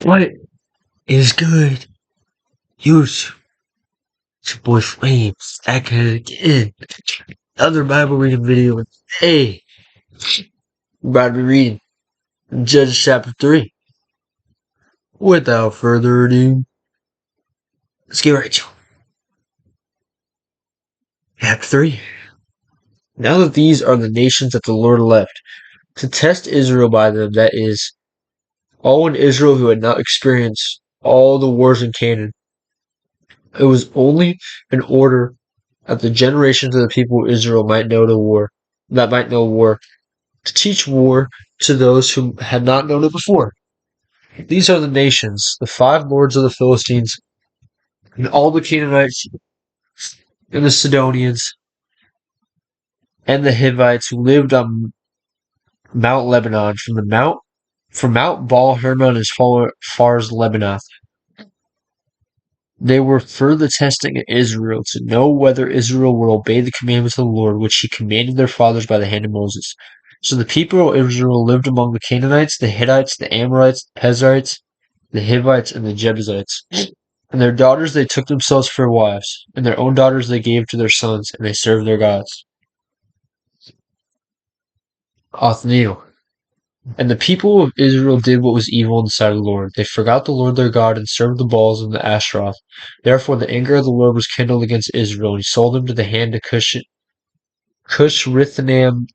What is good? YouTube. It's your boy Flames back at it again. Another Bible reading video. And hey, we're about to be reading Judges chapter 3. Without further ado, let's get right to it. Chapter 3. Now that these are the nations that the Lord left to test Israel by them, that is, all in Israel who had not experienced all the wars in Canaan, it was only in order that the generations of the people of Israel might know war, to teach war to those who had not known it before. These are the nations, the 5 lords of the Philistines, and all the Canaanites, and the Sidonians, and the Hivites who lived on Mount Lebanon, from Mount Baal Hermon as far as Lebanon. They were further testing Israel to know whether Israel would obey the commandments of the Lord, which he commanded their fathers by the hand of Moses. So the people of Israel lived among the Canaanites, the Hittites, the Amorites, the Perizzites, the Hivites, and the Jebusites. And their daughters they took themselves for wives, and their own daughters they gave to their sons, and they served their gods. Othniel. And the people of Israel did what was evil in the sight of the Lord. They forgot the Lord their God and served the Baals and the Ashtaroth. Therefore the anger of the Lord was kindled against Israel, and he sold them to the hand of Cush-Rithanam,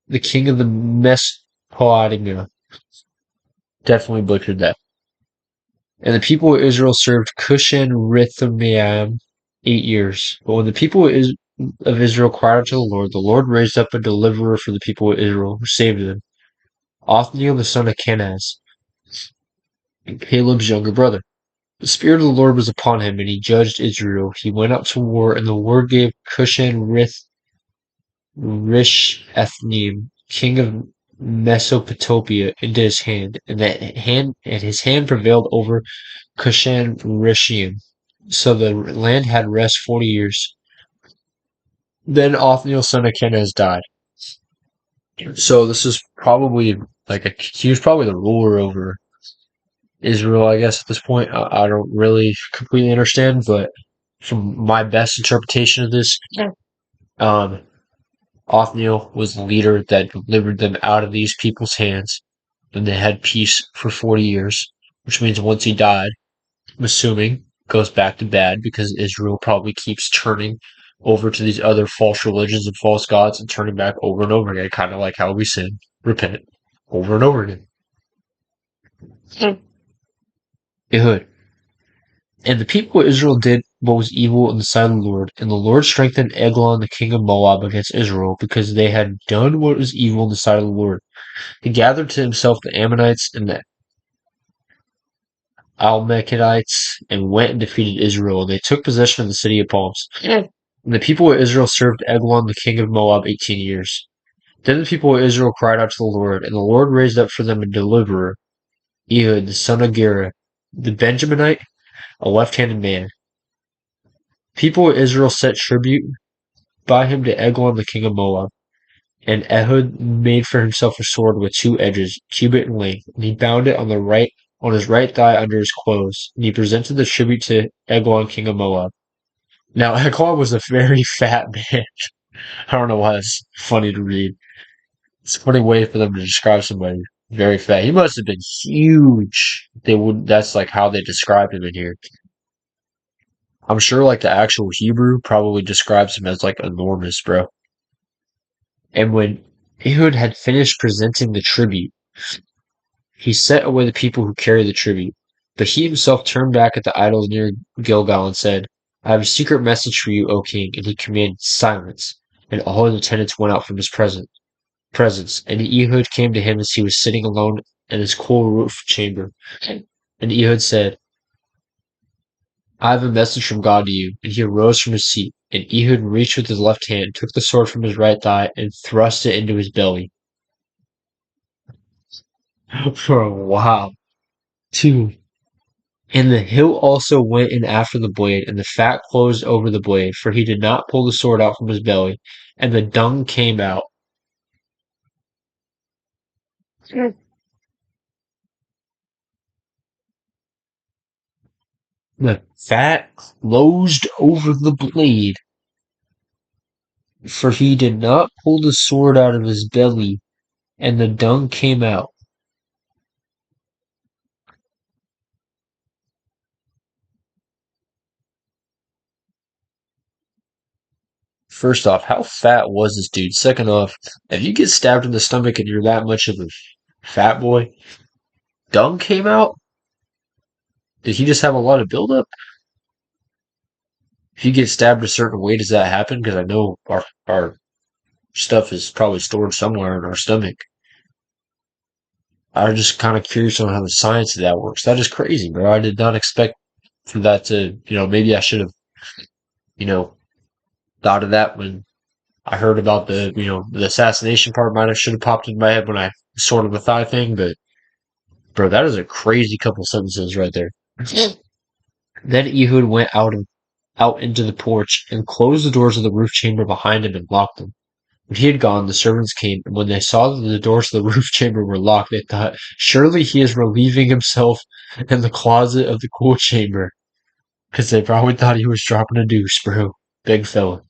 the king of the Mesopotamia. Definitely butchered that. And the people of Israel served Cushan-Rithaim 8 years. But when the people of Israel cried out to the Lord raised up a deliverer for the people of Israel, who saved them. Othniel the son of Kenaz, Caleb's younger brother. The Spirit of the Lord was upon him, and he judged Israel. He went up to war, and the Lord gave Cushan-Rishathaim, king of Mesopotamia, into his hand, and his hand prevailed over Cushan-Rishathaim. So the land had rest 40 years. Then Othniel son of Kenaz died. So this is probably he was probably the ruler over Israel, I guess, at this point. I don't really completely understand, but from my best interpretation of this, um, Othniel was the leader that delivered them out of these people's hands, and they had peace for 40 years, which means once he died, I'm assuming, goes back to bad because Israel probably keeps turning over to these other false religions and false gods and turning back over and over again, kind of like how we sin, repent, over and over again. Ehud. And the people of Israel did what was evil in the sight of the Lord, and the Lord strengthened Eglon the king of Moab against Israel, because they had done what was evil in the sight of the Lord. He gathered to himself the Ammonites and the Almekhites, and went and defeated Israel. They took possession of the city of palms. And the people of Israel served Eglon the king of Moab 18 years. Then the people of Israel cried out to the Lord, and the Lord raised up for them a deliverer, Ehud the son of Gera, the Benjaminite, a left-handed man. People of Israel set tribute by him to Eglon the king of Moab. And Ehud made for himself a sword with 2 edges, cubit in length, and he bound it on his right thigh under his clothes, and he presented the tribute to Eglon king of Moab. Now Eglon was a very fat man. I don't know why it's funny to read. It's a funny way for them to describe somebody very fat. He must have been huge. That's like how they described him in here. I'm sure like the actual Hebrew probably describes him as like enormous, bro. And when Ehud had finished presenting the tribute, he sent away the people who carried the tribute. But he himself turned back at the idols near Gilgal and said, I have a secret message for you, O king. And he commanded silence. And all his attendants went out from his presence. And Ehud came to him as he was sitting alone in his cool roof chamber. And Ehud said, I have a message from God to you. And he arose from his seat. And Ehud reached with his left hand, took the sword from his right thigh, and thrust it into his belly. For a while. 2. And the hilt also went in after the blade, and the fat closed over the blade, for he did not pull the sword out from his belly, and the dung came out. The fat closed over the blade, for he did not pull the sword out of his belly, and the dung came out. First off, how fat was this dude? Second off, if you get stabbed in the stomach and you're that much of a fat boy, dung came out? Did he just have a lot of buildup? If you get stabbed a certain way, does that happen? Because I know our stuff is probably stored somewhere in our stomach. I'm just kind of curious on how the science of that works. That is crazy, bro. I did not expect for that to, maybe I should have, you know, thought of that when I heard about the assassination part. Might have should have popped in my head when I sorted the thigh thing, but bro, that is a crazy couple sentences right there. Then Ehud went out into the porch and closed the doors of the roof chamber behind him and locked them. When he had gone, the servants came, and when they saw that the doors of the roof chamber were locked, they thought, surely he is relieving himself in the closet of the cool chamber. Because they probably thought he was dropping a deuce, bro. Big fella.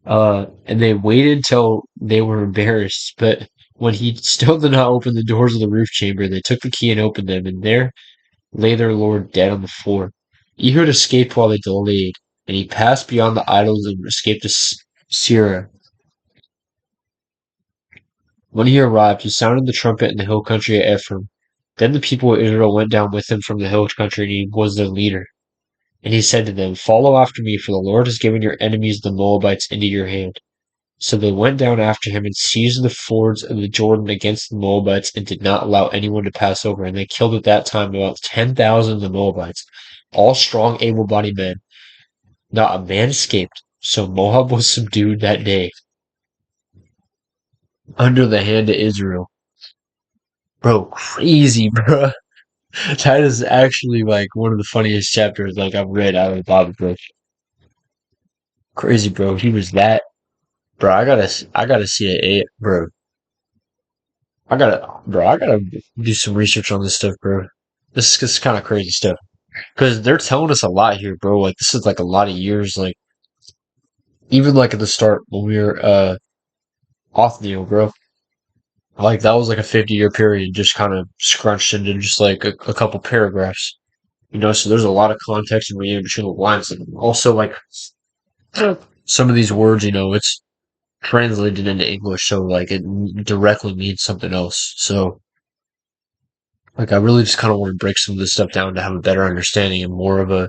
And they waited till they were embarrassed, but when he still did not open the doors of the roof chamber, they took the key and opened them, and there lay their lord dead on the floor. Ehud escaped while they delayed, and he passed beyond the idols and escaped to Seirah. When he arrived, he sounded the trumpet in the hill country of Ephraim. Then the people of Israel went down with him from the hill country, and he was their leader. And he said to them, follow after me, for the Lord has given your enemies the Moabites into your hand. So they went down after him and seized the fords of the Jordan against the Moabites and did not allow anyone to pass over. And they killed at that time about 10,000 of the Moabites, all strong, able-bodied men. Not a man escaped. So Moab was subdued that day under the hand of Israel. Bro, crazy, bro. That is actually like one of the funniest chapters like I've read out of the Bible, bro. Crazy, bro. He was that, bro. I gotta see it, bro. I gotta do some research on this stuff, bro. This is kind of crazy stuff because they're telling us a lot here, bro. Like this is like a lot of years, like even like at the start when we were Othniel, bro. Like that was like a 50-year period, just kind of scrunched into just like a couple paragraphs. So there's a lot of context and reading between the lines, and also like some of these words, it's translated into English, so like it directly means something else. So like I really just kind of want to break some of this stuff down to have a better understanding and more of a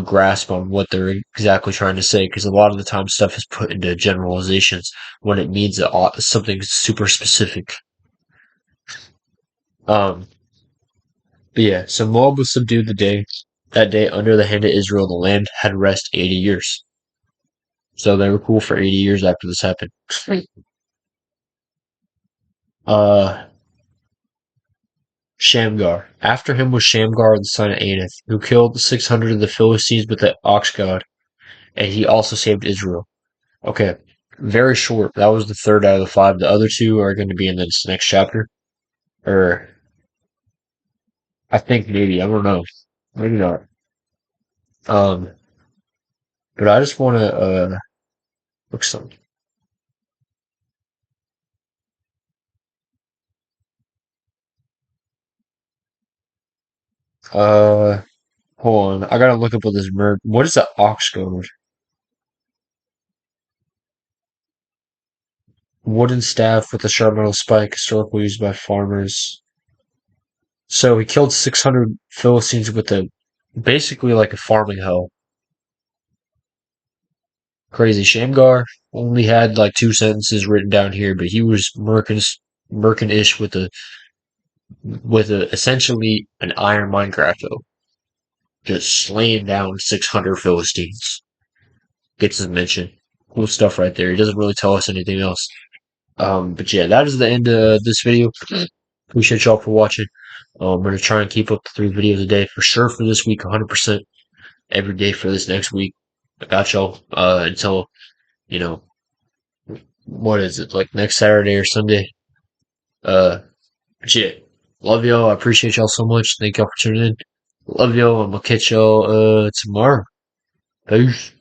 grasp on what they're exactly trying to say, because a lot of the time stuff is put into generalizations when it means something super specific. Um, but yeah, so Moab was subdued that day under the hand of Israel. The land had rest 80 years. So they were cool for 80 years after this happened. Uh, Shamgar. After him was Shamgar the son of Anath, who killed 600 of the Philistines with the ox god, and he also saved Israel. Okay, very short. That was the third out of the five. The other two are going to be in this next chapter. Or, I think maybe. I don't know. Maybe not. Um, but I just want to, look some. Uh, Hold on. I gotta look up what this bird. What is the ox goad? Wooden staff with a sharp metal spike, historically used by farmers. So he killed 600 Philistines with basically like a farming hoe. Crazy. Shamgar only had like two sentences written down here, but he was Merkin-ish with essentially an iron Minecraft hoe, just slaying down 600 Philistines. Gets his mention. Cool stuff right there. He doesn't really tell us anything else. But yeah, that is the end of this video. Appreciate y'all for watching. I'm gonna try and keep up to 3 videos a day for sure for this week, 100% every day for this next week. I got y'all until you know what is it, like next Saturday or Sunday. Uh, but yeah, love y'all. I appreciate y'all so much. Thank y'all for tuning in. Love y'all. I'm gonna catch y'all tomorrow. Peace.